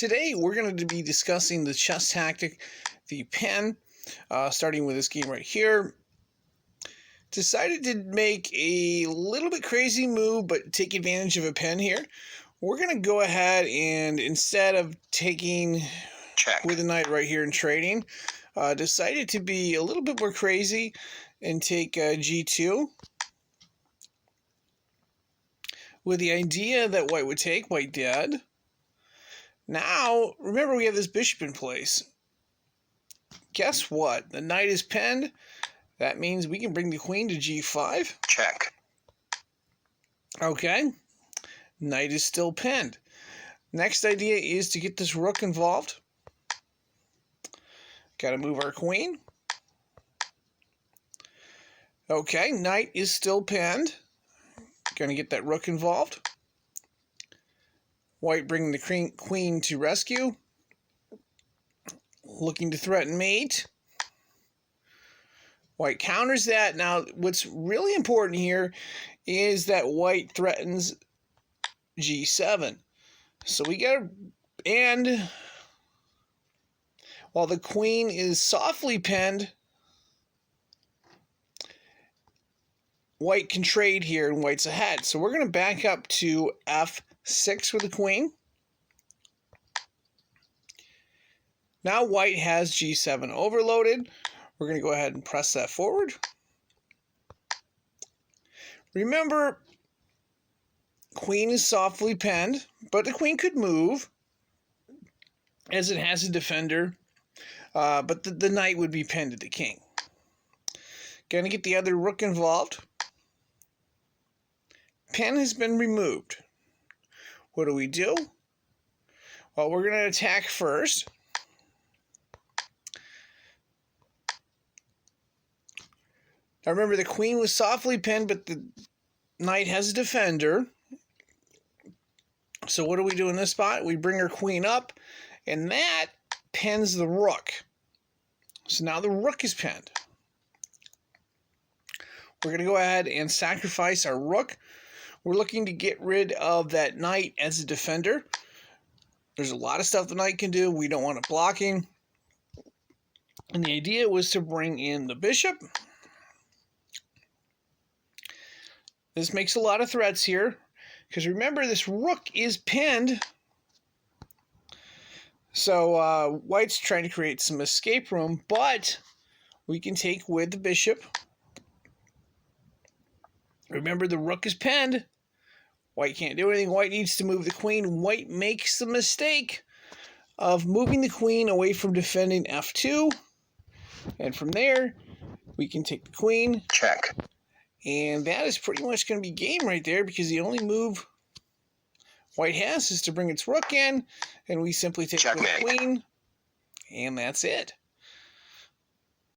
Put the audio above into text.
Today we're going to be discussing the chess tactic, the pen, starting with this game right here. Decided to make a little bit crazy move, but take advantage of a pen here. We're going to go ahead and instead of taking check with a knight right here and trading, decided to be a little bit more crazy and take g2. With the idea that white would take, white did. Now, remember we have this bishop in place. Guess what? The knight is penned. That means we can bring the queen to g5. check Okay. Knight is still penned. Next idea is to get this rook involved. Got to move our queen. Okay, knight is still penned. Going to get that rook involved. White bringing the queen to rescue. Looking to threaten mate. White counters that. Now, what's really important here is that white threatens g7. So we got to... And while the queen is softly penned, white can trade here and white's ahead. So we're going to back up to f6 with the queen. Now white has g7 overloaded. We're going to go ahead and press that forward. Remember, queen is softly penned, but the queen could move as it has a defender, but the knight would be pinned to the king. Going to get the other rook involved. Pen has been removed. What do? Well, we're going to attack first. Now remember, the queen was softly pinned, but the knight has a defender. So what do we do in this spot? We bring our queen up, and that pins the rook. So now the rook is pinned. We're going to go ahead and sacrifice our rook. We're looking to get rid of that knight as a defender. There's a lot of stuff the knight can do. We don't want it blocking. And the idea was to bring in the bishop. This makes a lot of threats here, because remember, this rook is pinned. So white's trying to create some escape room, but we can take with the bishop. Remember, the rook is pinned. White can't do anything. White needs to move the queen. White makes the mistake of moving the queen away from defending f2. And from there, we can take the queen. check And that is pretty much going to be game right there, because the only move white has is to bring its rook in, and we simply take the Checkmate. queen, and that's it.